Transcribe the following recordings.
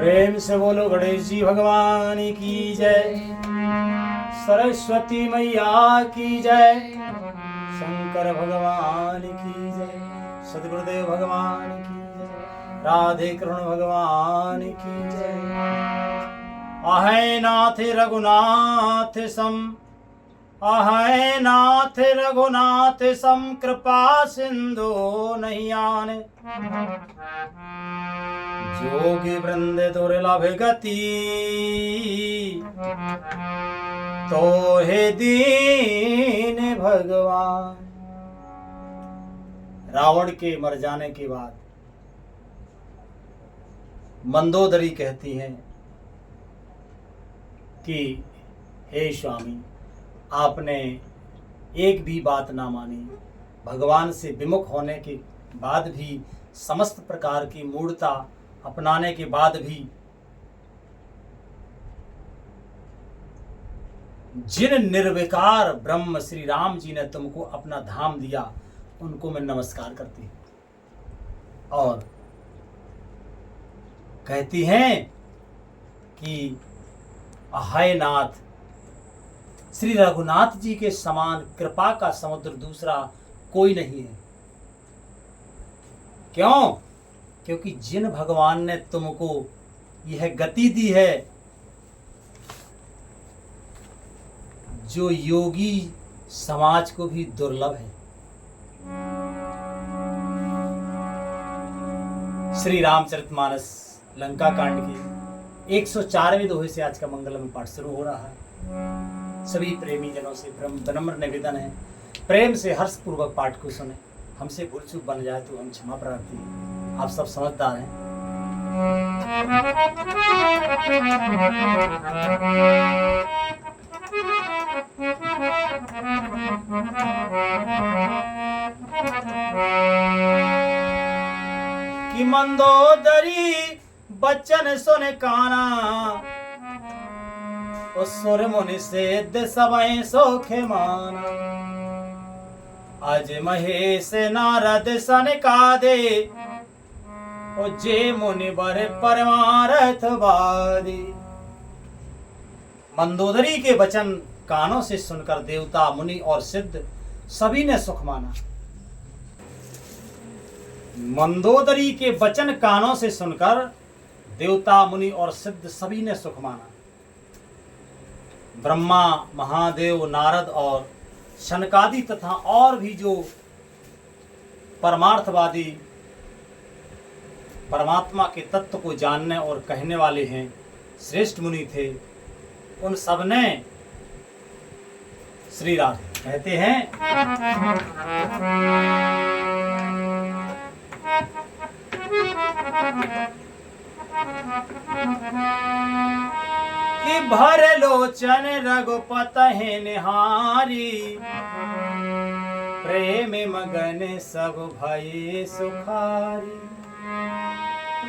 प्रेम से बोलो गणेश जी भगवान की जय, सरस्वती मैया की जय, शंकर भगवान की जय, सदगुरुदेव भगवान की जय, राधे कृष्ण भगवान की जय। अहै नाथ रघुनाथ सम, अहै नाथ रघुनाथ सम, कृपा सिंधु नहीं आने। जोगी वृंद दुर्लभ गति, तो हे दीन भगवान। रावण के मर जाने के बाद मंदोदरी कहती हैं कि हे स्वामी, आपने एक भी बात ना मानी, भगवान से विमुख होने के बाद भी, समस्त प्रकार की मूढ़ता अपनाने के बाद भी, जिन निर्विकार ब्रह्म श्री राम जी ने तुमको अपना धाम दिया, उनको मैं नमस्कार करती हूं। और कहती हैं कि अहाय नाथ, श्री रघुनाथ जी के समान कृपा का समुद्र दूसरा कोई नहीं है। क्यों? क्योंकि जिन भगवान ने तुमको यह गति दी है, जो योगी समाज को भी दुर्लभ है। श्री रामचरितमानस लंका कांड की 104वें दोहे से आज का मंगलम पाठ शुरू हो रहा है। सभी प्रेमी जनों से विनम्र निवेदन है, प्रेम से हर्ष पूर्वक पाठ को सुने। हमसे भूल चूक बन जाए तो हम क्षमा प्रार्थी हैं, आप सब समझदार हैं। कि मंदोदरी बच्चन सुन काना, उस सुर मुनि सिद्ध सबई सोखे माना। अज महेश नारद सनकादे, ओ जे मुनि बर परमारथ वादी। मंदोदरी के वचन कानों से सुनकर देवता, मुनि और सिद्ध सभी ने सुख माना। मंदोदरी के वचन कानों से सुनकर देवता, मुनि और सिद्ध सभी ने सुख माना। ब्रह्मा, महादेव, नारद और शनकादि तथा और भी जो परमार्थवादी, परमात्मा के तत्व को जानने और कहने वाले हैं, श्रेष्ठ मुनि थे, उन सब ने श्री राधे कहते हैं कि भर लोचन रघुपतहि निहारी, प्रेम मगन सब भये सुखारी।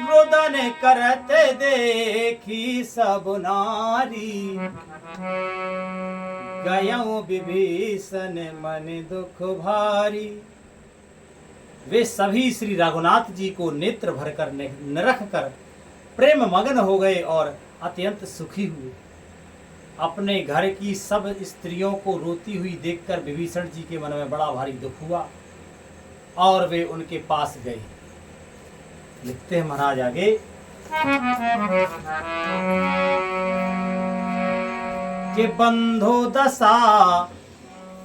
रुदन करत देखी सब नारी, गयऊ विभीषण मन दुख भारी। वे सभी श्री रघुनाथ जी को नेत्र भरकर निरख कर प्रेम मगन हो गए और अत्यंत सुखी हुए। अपने घर की सब स्त्रियों को रोती हुई देखकर विभीषण जी के मन में बड़ा भारी दुख हुआ और वे उनके पास गए। लिखते हैं महाराज आगे कि बंधो दशा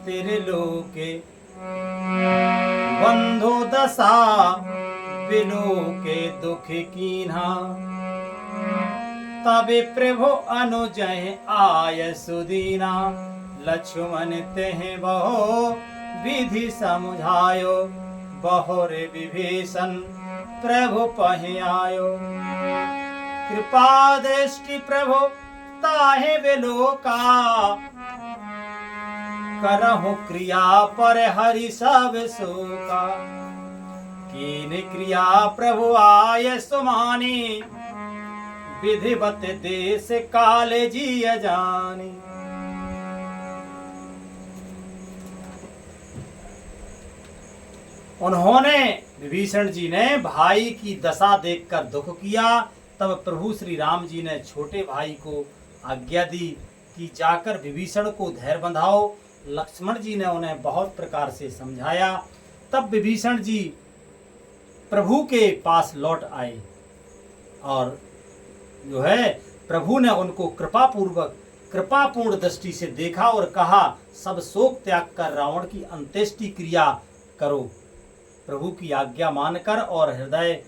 तेरे लोके, बंधो दशा बिलो के दुख कीन्हा। तबे प्रभु अनुजय आय सुदीना, लक्ष्मण तेह बहु विधि समुझायो। बहुरे विभीषण प्रभु पहि आयो, कृपा दृष्टि प्रभु ताहे बिलोका। करहु क्रिया पर हरि सब शोका। कीन क्रिया प्रभु आय सुमानी, विधिवत देश काल जिय जानी। उन्होंने विभीषण जी ने भाई की दशा देखकर दुख किया तब प्रभु श्री राम जी ने छोटे भाई को आज्ञा दी कि जाकर विभीषण को धैर्य बंधाओ। लक्ष्मण जी ने उन्हें बहुत प्रकार से समझाया। तब विभीषण जी प्रभु के पास लौट आए और जो है प्रभु ने उनको कृपापूर्ण दृष्टि से देखा और कहा, सब शोक त्याग कर रावण की अंत्येष्टि क्रिया करो। प्रभु की आज्ञा मानकर और हृदय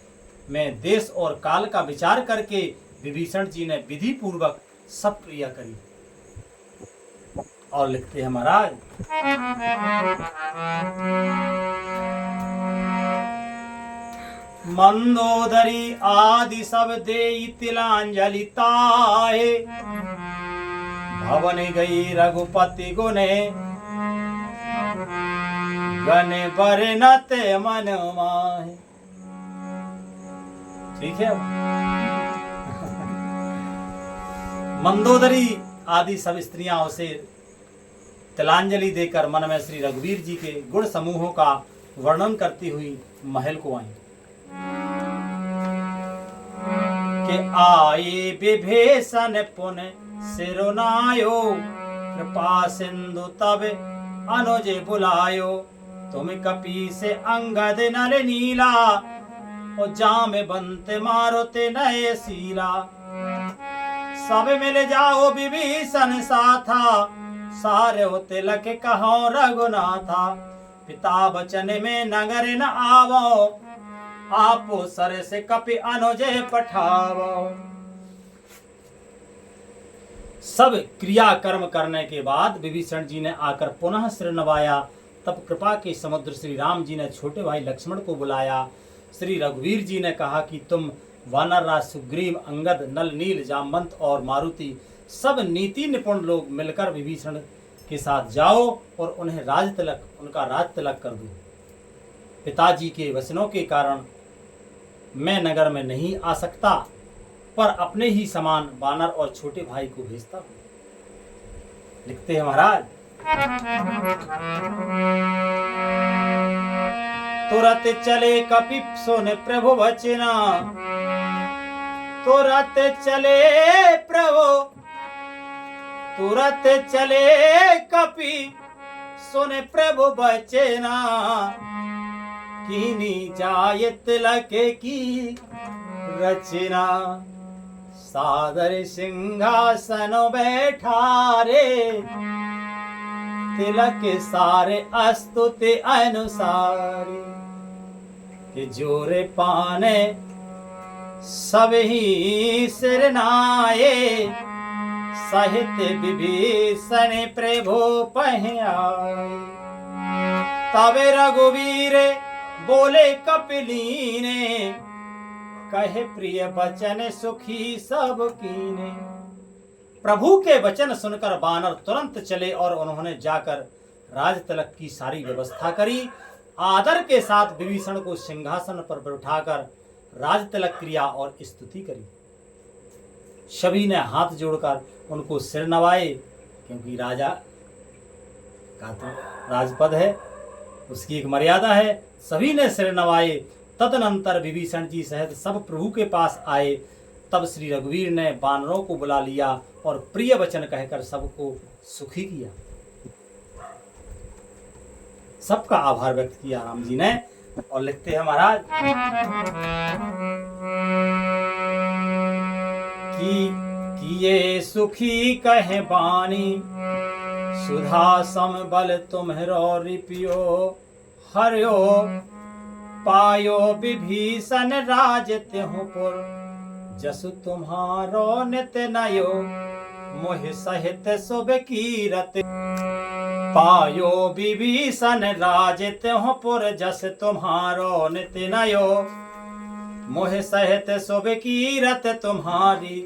में देश और काल का विचार करके विभीषण जी ने विधि पूर्वक सब क्रिया करी। और लिखते हैं महाराज, मंदोदरी आदि सब देई तिलांजलि ताहे, भवन गई रघुपति गुने, गने बरनते मन माहे। ठीक है। मंदोदरी आदि सब स्त्रियां उसे तिलांजलि देकर मन में श्री रघुवीर जी के गुण समूहों का वर्णन करती हुई महल को आई। के आए विभीषण पुन सिरुनायो, कृपा सिंधु तब अनुज बुलायो, तुम कपि से अंगद नर नीला, और जाम बंते मारुते नए सीला। सब मिल जाओ विभीषण साथा, सारे हो तिलक कहो रघुनाथा। पिता बचन में नगर न आवो, आपो सर से कपि अनुजे पठावो। सब क्रिया कर्म करने के बाद विभीषण जी ने आकर पुनः सिर नवाया। तब कृपा के समुद्र श्री राम जी ने छोटे भाई लक्ष्मण को बुलाया। श्री रघुवीर जी ने कहा कि तुम वानरराज सुग्रीव, अंगद, नल, नील, जामवंत और मारुति सब नीति निपुण लोग मिलकर विभीषण के साथ जाओ और उन्हें उनका राज तिलक कर दो। पिताजी के वचनों के कारण मैं नगर में नहीं आ सकता, पर अपने ही समान वानर और छोटे भाई को भेजता हूं। लिखते हैं महाराज, तुरत चले कपि सुन प्रभु वचना, तुरत चले कपि सुन प्रभु वचना, कीनी जाय तिलक की रचना। सादर सिंहासन बैठारे, तिलक सारे अस्तुति अनुसारे। कि जोरे पाने सब ही सिर नाये, सहित विभीषण प्रभु पहि आए। तबे रघुवीर बोले कपिलीने, कहे प्रिय वचन सुखी सब कीने। प्रभु के वचन सुनकर वानर तुरंत चले और उन्होंने जाकर राज तिलक की सारी व्यवस्था करी। आदर के साथ विभीषण को सिंहासन पर बैठाकर राज तिलक क्रिया और स्तुति करी। सभी ने हाथ जोड़कर उनको सिर नवाए, क्योंकि राजा का तो राजपद है, उसकी एक मर्यादा है। सभी ने सिर नवाए। तदनंतर विभीषण जी सहित सब प्रभु के पास आए। तब श्री रघुवीर ने वानरों को बुला लिया और प्रिय वचन कहकर सबको सुखी किया। सबका आभार व्यक्त किया राम जी ने। और लिखते हैं महाराज कि ये सुखी कहे बानी, सुधा सम बल तुम्हरो रिपियो, हरियो पायो विभीषण राज त्यहु पुर, जसु तुम्हारो नित नयो, मोहि सहित शुभ कीरत। पायो विभीषण राज त्यहु पुर, जस तुम्हारो नित नयो, मोहि सहित शुभ कीरत तुम्हारी।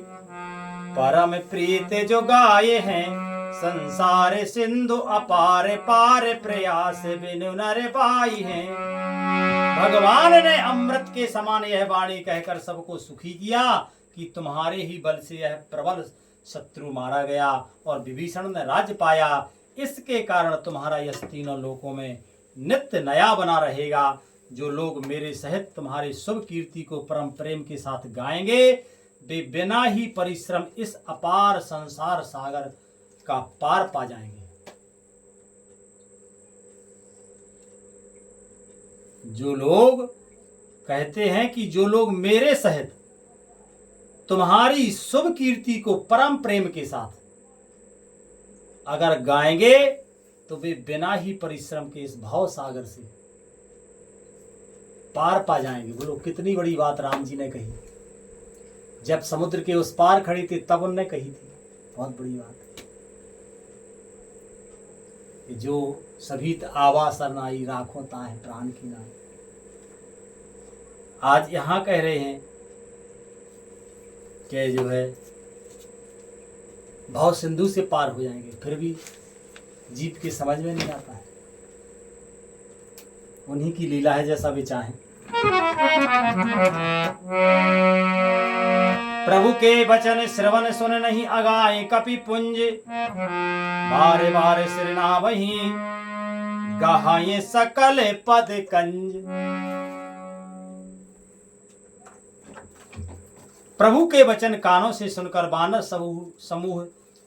परम प्रीत जो गाये हैं, संसार सिंधु अपार पार, प्रयास बिनु नर पाई हैं। भगवान ने अमृत के समान यह वाणी कहकर सबको सुखी किया कि तुम्हारे ही बल से यह प्रबल शत्रु मारा गया और विभीषण ने राज्य पाया। इसके कारण तुम्हारा यश तीनों लोकों में नित्य नया बना रहेगा। जो लोग मेरे सहित तुम्हारे शुभ कीर्ति को परम प्रेम के साथ गाएंगे, वे बिना ही परिश्रम इस अपार संसार सागर का पार पा जाएंगे। जो लोग कहते हैं कि जो लोग मेरे सहित तुम्हारी शुभ कीर्ति को परम प्रेम के साथ अगर गाएंगे तो वे बिना ही परिश्रम के इस भाव सागर से पार पा जाएंगे। बोलो कितनी बड़ी बात राम जी ने कही। जब समुद्र के उस पार खड़ी थी तब उनने कही थी। बहुत बड़ी बात है। जो सभी आवा सरनाई राखों ताहे प्राण की नाई। आज यहां कह रहे हैं कि जो है भाव सिंधु से पार हो जाएंगे, फिर भी जीव के समझ में नहीं आता है। उन्हीं की लीला है जैसा भी चाहें। प्रभु के वचन श्रवण सुन नहीं अगाए कपि पुंज, बारे बारे सिर नावहि गहाए सकल पद कंज। प्रभु के वचन कानों से सुनकर वानर समूह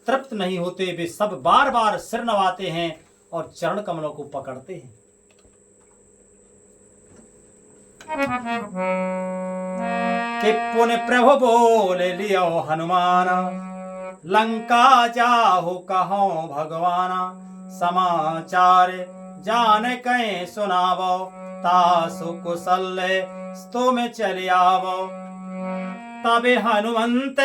तृप्त नहीं होते। वे सब बार बार सिर नवाते हैं और चरण कमलों को पकड़ते हैं। कि पुण्य प्रभु बोल लियो हनुमान, लंका जाहो कहो भगवाना। समाचार जान कहीं सुनावो, तासु कुशल तुम चले आवो। तबे हनुमंत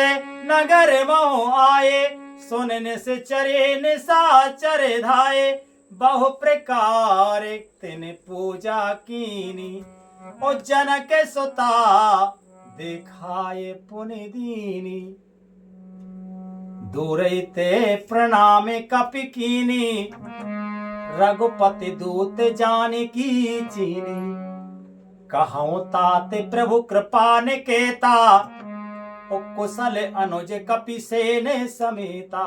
नगर मोह आए, सुनने से चरे निशाचर धाये। बहु प्रकार तिन पूजा कीनी, ओ जनक सुता दिखाए पुनि दीनी। दूर ते प्रणाम कपि कीनी, रघुपति दूत जानकी चीनी। कहूँ तात प्रभु कृपा निकेता, ओ कुशल अनुज कपि सेन समेता।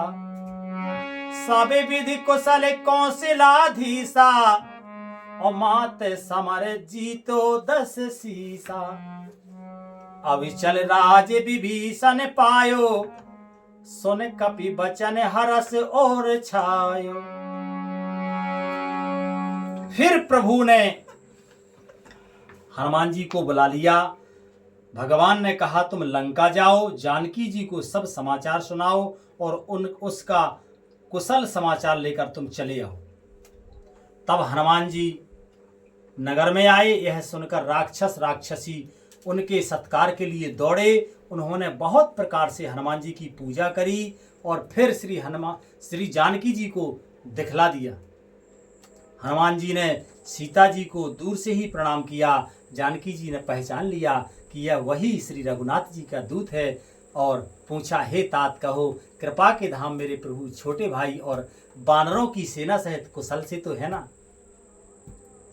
सब विधि कुशल कौशलाधीसा, और मात समर जीतो 10 सीसा। अविचल राज विभीषण पायो, सुन कपि बचन हरस और छायो। फिर प्रभु ने हनुमान जी को बुला लिया। भगवान ने कहा तुम लंका जाओ, जानकी जी को सब समाचार सुनाओ और उसका कुशल समाचार लेकर तुम चले आओ। तब हनुमान जी नगर में आए। यह सुनकर राक्षस राक्षसी उनके सत्कार के लिए दौड़े। उन्होंने बहुत प्रकार से हनुमान जी की पूजा करी और फिर श्री जानकी जी को दिखला दिया। हनुमान जी ने सीता जी को दूर से ही प्रणाम किया। जानकी जी ने पहचान लिया कि यह वही श्री रघुनाथ जी का दूत है और पूछा, हे तात कहो, कृपा के धाम मेरे प्रभु छोटे भाई और बानरों की सेना सहित कुशल से तो है ना।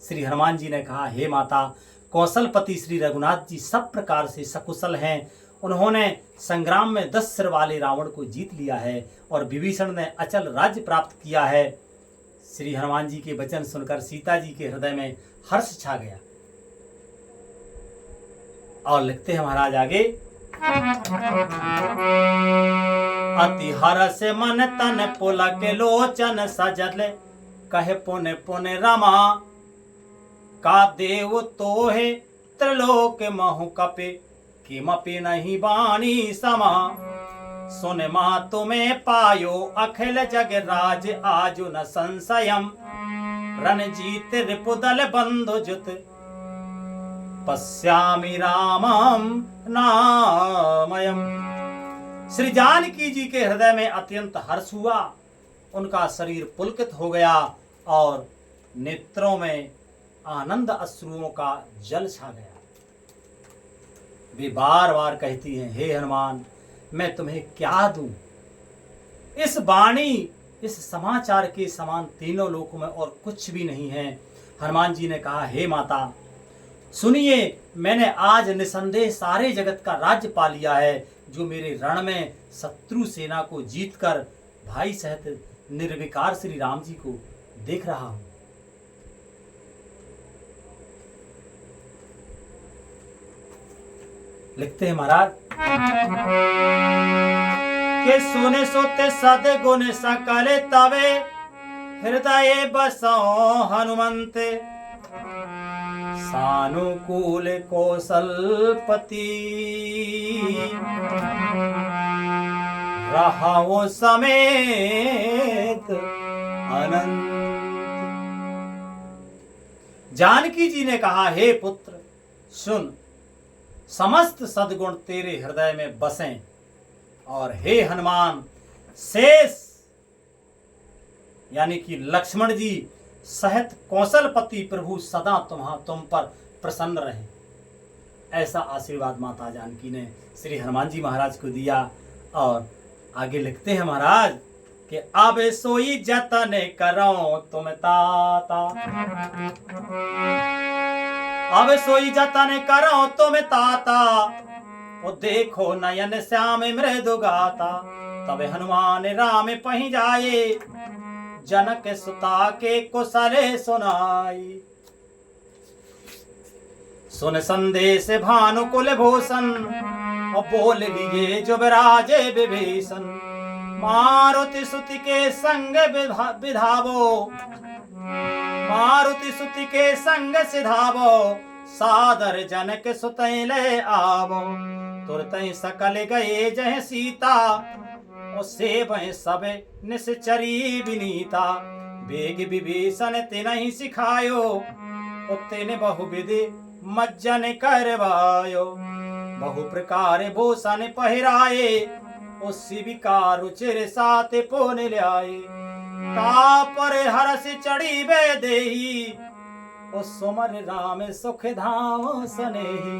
श्री हनुमान जी ने कहा, हे माता, कौशलपति श्री रघुनाथ जी सब प्रकार से सकुशल हैं। उन्होंने संग्राम में 10 सिर वाले रावण को जीत लिया है और विभीषण ने अचल राज्य प्राप्त किया है। श्री हनुमान जी के वचन सुनकर सीता जी के हृदय में हर्ष छा गया। और लिखते हैं महाराज आगे, अति हर्ष मन तन पुलक लोचन सजल, कहे पुन पुन रमा। का देव तोहे त्रिलोक महु कपे, किमपि नहीं बाणी समा। सुन मा तुम्हें पायो अखिल जग राज, आजु न संशयम। रणजीत रिपुदल बंधु जुत, पश्यामि रामम नामयम। श्री जानकी जी के हृदय में अत्यंत हर्ष हुआ। उनका शरीर पुलकित हो गया और नेत्रों में आनंद अश्रुओं का जल छा गया। वे बार बार कहती हैं, हे हनुमान, मैं तुम्हें क्या दूं। इस वाणी, इस समाचार के समान तीनों लोकों में और कुछ भी नहीं है। हनुमान जी ने कहा, हे माता सुनिए, मैंने आज निसंदेह सारे जगत का राज्य पा लिया है, जो मेरे रण में शत्रु सेना को जीतकर भाई सहित निर्विकार श्री राम जी को देख रहा हूं। लिखते हैं महाराज के सोने सोते सद गुण सकल तवे हृदय बसो हनुमंते सानुकूल कौशलपति रहाओ समेत अनंत। जानकी जी ने कहा, हे पुत्र सुन, समस्त सद्गुण तेरे हृदय में बसें, और हे हनुमान शेष यानी कि लक्ष्मण जी सहित कौशलपति प्रभु सदा तुम पर प्रसन्न रहे। ऐसा आशीर्वाद माता जानकी ने श्री हनुमान जी महाराज को दिया। और आगे लिखते हैं महाराज कि अब सोई जतन करो तुम ताता, अब सोई जतन करो तुम ताता, वो देखो नयन श्याम मृदु गाता, तब हनुमान राम पहि जाए, जनक सुता के कुशले सुनाई। सुन संदेश भानुकुल भूषण, और बोल लिए जुबराजे विभीषण, मारुति सुति के संग विधावो, मारुति सुति के संग सिधावो, सादर जनक सुतै ले आवो, तुरतै सकल गए जह सीता, से भय सब निश्चरी विनीता, बेग विभीषण तिनहि सिखायो, तिन बहुविधि मज्जन करवायो, बहु प्रकार भूषण पहिराए, शिविका रुचिर साथ पुन ल्याए, तापर हरस चढ़ी वे देही, सुमर राम सुख धाम सनेही,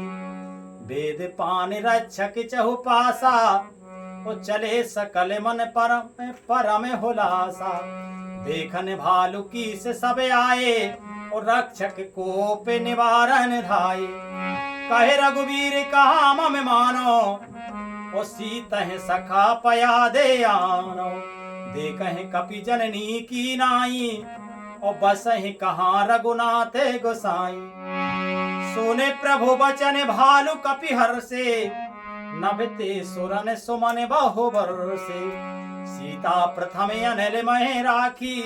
वेद पान रक्षक चहुपासा, चले सकल मन परम हुलासा, देखन भालु की से सब आए, और रक्षक कोप निवारण धाये, कहे रघुवीर कहा मम मानो, और सीतहि सखा पया दे आनो, देखहि कपि जननी की नाई, और बसहि कहाँ रघुनाथ गोसाई, सुने प्रभु वचन भालु कपि हर्षे, नभते सुरन सुमन बहु बरसे, सीता प्रथम अनल मह राखी,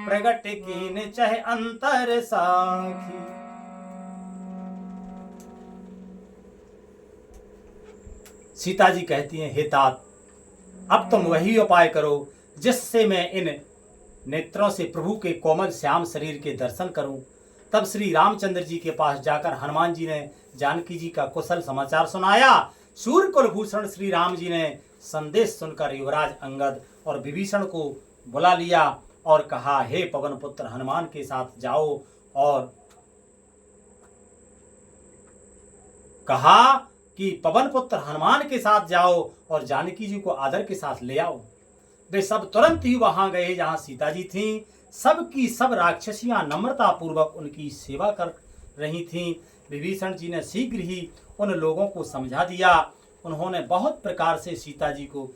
प्रगट कीन चह अंतर साखी। सीता जी कहती हैं, हे तात, अब तुम वही उपाय करो जिससे मैं इन नेत्रों से प्रभु के कोमल श्याम शरीर के दर्शन करूं। तब श्री रामचंद्र जी के पास जाकर हनुमान जी ने जानकी जी का कुशल समाचार सुनाया। सूर्य कुलभूषण श्री राम जी ने संदेश सुनकर युवराज अंगद और विभीषण को बुला लिया और कहा, हे पवन पुत्र हनुमान के साथ जाओ, और कहा कि पवन पुत्र हनुमान के साथ जाओ और जानकी जी को आदर के साथ ले आओ। वे सब तुरंत ही वहां गए जहां सीता जी थीं। सबकी सब राक्षसियां नम्रता पूर्वक उनकी सेवा कर रही थीं। विभीषण जी ने शीघ्र ही उन लोगों को समझा दिया। उन्होंने बहुत प्रकार से सीता जी को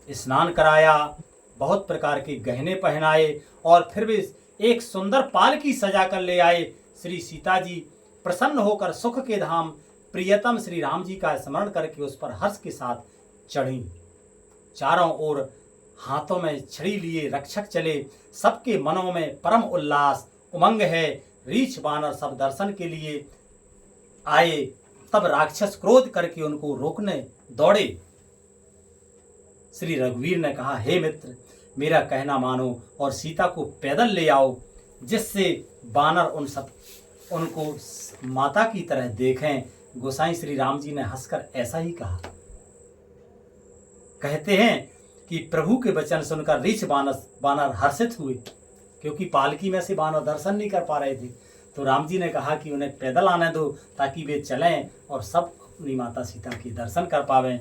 स्नान कराया, बहुत प्रकार के गहने पहनाए, और फिर वे एक सुंदर पालकी सजा कर ले आए। श्री सीता जी प्रसन्न होकर सुख के धाम प्रियतम श्री राम जी का स्मरण करके उस पर हर्ष के साथ चढ़ी। चारों ओर हाथों में छड़ी लिए रक्षक चले। सबके मनों में परम उल्लास उमंग है। रीछ बानर सब दर्शन के लिए आए। तब राक्षस क्रोध करके उनको रोकने दौड़े। श्री रघुवीर ने कहा, हे मित्र, मेरा कहना मानो और सीता को पैदल ले आओ, जिससे बानर उनको माता की तरह देखें। गोसाई श्री राम जी ने हंसकर ऐसा ही कहा। कहते हैं कि प्रभु के वचन सुनकर रीछ बानर हर्षित हुए, क्योंकि पालकी में से बानर दर्शन नहीं कर पा रहे थे। तो राम जी ने कहा कि उन्हें पैदल आने दो, ताकि वे चलें और सब अपनी माता सीता के दर्शन कर पावें।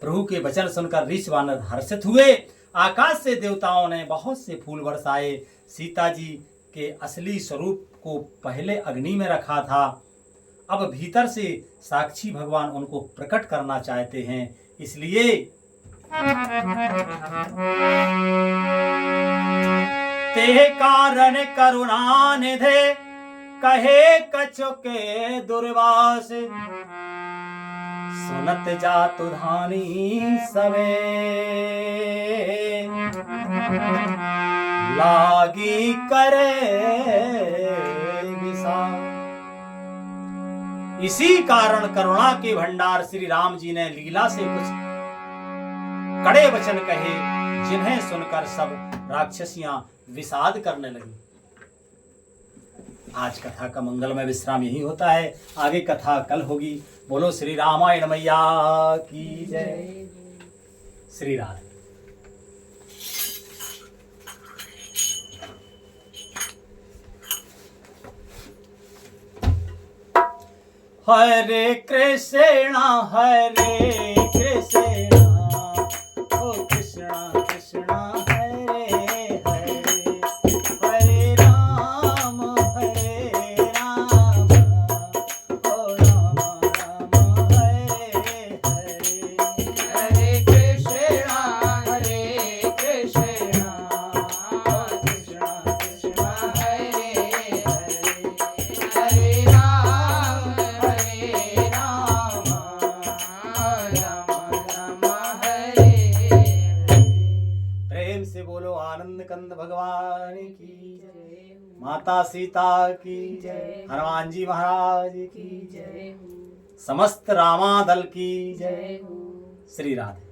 प्रभु के वचन सुनकर रीछ बानर हर्षित हुए। आकाश से देवताओं ने बहुत से फूल बरसाए। सीता जी के असली स्वरूप को पहले अग्नि में रखा था, अब भीतर से साक्षी भगवान उनको प्रकट करना चाहते हैं। इसलिए ते कारण करुणा निधे कहे कछुके दुर्वास, सुनत जातु धानी सबे, लागी करे विसार। इसी कारण करुणा के भंडार श्री राम जी ने लीला से कुछ कड़े वचन कहे, जिन्हें सुनकर सब राक्षसियां विषाद करने लगी। आज कथा का मंगलमय विश्राम यही होता है, आगे कथा कल होगी। बोलो श्री रामायण मैया की जय। श्री राधे। हरे कृष्णा ओ कृष्णा कृष्णा हरे हरे, हरे राम ओ राम राम हरे हरे, हरे कृष्णा ओ कृष्णा कृष्णा हरे हरे, हरे राम से बोलो आनंद कंद भगवान की जय, माता सीता की जय, हनुमान जी महाराज की जय, समस्त रामा दल की जय। श्री राधे।